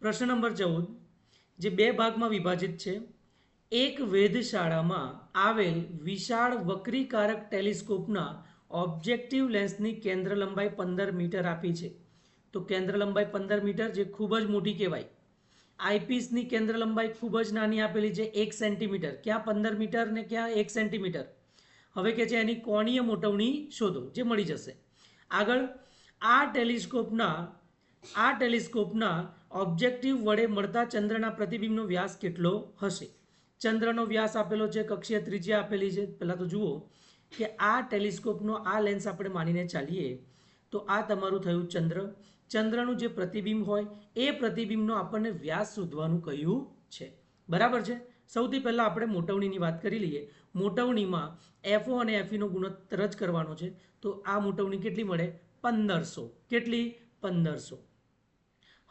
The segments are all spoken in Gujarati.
પ્રશ્ન નંબર 14 જે બે ભાગમાં વિભાજિત છે. એક વેધશાળામાં આવેલ વિશાળ વક્રીકારક ટેલિસ્કોપના ઓબ્જેક્ટિવ લેન્સની કેન્દ્ર લંબાઈ 15 મીટર આપી છે. તો કેન્દ્ર લંબાઈ 15 મીટર જે ખૂબ જ મોટી કહેવાય. આઈપીસની કેન્દ્ર લંબાઈ ખૂબ જ નાની આપેલી છે 1 સેન્ટીમીટર. ક્યાં 15 મીટર ને ક્યાં 1 સેન્ટીમીટર. હવે કે છે એની કોણીય મોટવણી શોધો જે મળી જશે. આગળ આ ટેલિસ્કોપના ઓબ્જેક્ટિવ વડે મળતા ચંદ્રના પ્રતિબિંબનો વ્યાસ કેટલો હશે. ચંદ્રનો વ્યાસ આપેલો છે, કક્ષીય ત્રિજ્યા આપેલી છે. પહેલાં તો જુઓ કે આ ટેલિસ્કોપનો આ લેન્સ આપણે માનીને ચાલીએ તો આ તમારું થયું ચંદ્ર. ચંદ્રનું જે પ્રતિબિંબ હોય એ પ્રતિબિંબનો આપણને વ્યાસ શોધવાનું કહ્યું છે. બરાબર છે. સૌથી પહેલાં આપણે મોટવણીની વાત કરી લઈએ. મોટવણીમાં એફઓ અને એફઈનો ગુણોત્તર જ કરવાનો છે. તો આ મોટવણી કેટલી મળે? 1500. કેટલી? 1500.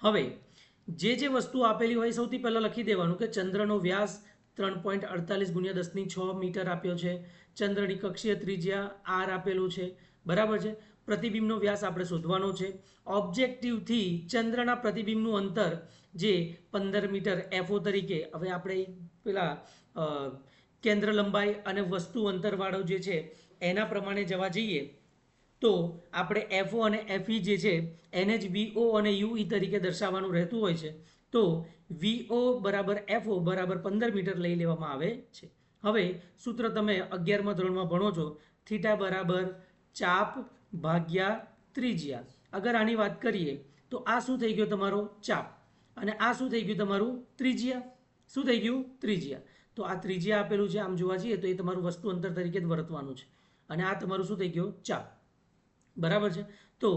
હવે જે વસ્તુ આપેલી હોય સૌથી પહેલાં લખી દેવાનું કે ચંદ્રનો વ્યાસ 3.48 × 10⁶ મીટર આપ્યો છે. ચંદ્રની કક્ષીય ત્રિજ્યા આર આપેલું છે. બરાબર છે. પ્રતિબિંબનો વ્યાસ આપણે શોધવાનો છે. ઓબ્જેક્ટિવથી ચંદ્રના પ્રતિબિંબનું અંતર જે 15 મીટર એફઓ તરીકે, હવે આપણે પેલા કેન્દ્ર લંબાઈ અને વસ્તુ અંતરવાળો જે છે એના પ્રમાણે જવા જઈએ તો આપણે એફઓ અને એફઈ જે છે એને જ વીઓ અને યુઈ તરીકે દર્શાવવાનું રહેતું હોય છે. તો વીઓ બરાબર એફઓ બરાબર 15 મીટર લઈ લેવામાં આવે છે. હવે સૂત્ર તમે 11મા ધોરણમાં ભણો છો, થીટા બરાબર ચાપ ભાગ્યા ત્રિજ્યા. અગર આની વાત કરીએ તો આ શું થઈ ગયો તમારો? ચાપ. અને આ શું થઈ ગયું તમારું? ત્રિજ્યા. શું થઈ ગયું? ત્રિજ્યા. તો આ ત્રિજ્યા આપેલું છે, આમ જોવા જઈએ તો એ તમારું વસ્તુ અંતર તરીકે જ વર્તવાનું છે. અને આ તમારું શું થઈ ગયું? ચાપ. બરાબર છે. તો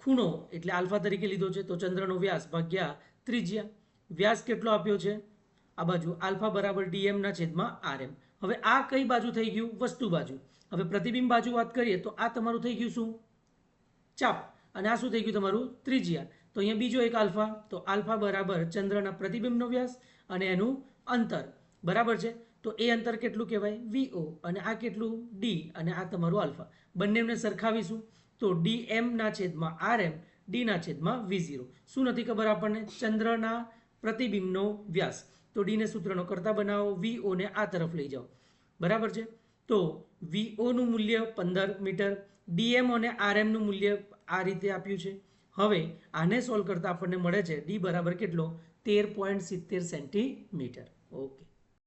ખૂણો એટલે આલ્ફા તરીકે લીધો છે. તો ચંદ્રનો વ્યાસ ભાગ્યા ત્રિજ્યા. વ્યાસ કેટલો આપ્યો છે? આ બાજુ આલ્ફા બરાબર dm/rm. હવે આ કઈ બાજુ થઈ ગયું? વસ્તુ બાજુ. હવે પ્રતિબિંબ બાજુ વાત કરીએ તો આ તમારું થઈ ગયું શું? ચાપ. અને આ શું થઈ ગયું તમારું? ત્રિજ્યા. તો અહીંયા બીજો એક આલ્ફા. તો આલ્ફા બરાબર ચંદ્રના પ્રતિબિંબનો વ્યાસ અને એનું અંતર. બરાબર છે. તો એ અંતર કેટલું કહેવાય? વીઓ. અને આ કેટલું? ડી. અને આ તમારું આલ્ફા. બંનેને સરખાવીશું તો dm/rm d/v0. શું નથી ખબર આપણને? ચંદ્રના પ્રતિબિંબનો વ્યાસ. તો ડીને સૂત્રનો કરતા બનાવો, વીઓ ને આ તરફ લઈ જાઓ. બરાબર છે. તો વીઓનું મૂલ્ય 15 મીટર, ડીએમ અને આરએમનું મૂલ્ય આ રીતે આપ્યું છે. હવે આને સોલ્વ કરતા આપણને મળે છે ડી બરાબર કેટલો? 13.70 સેન્ટીમીટર. ઓકે.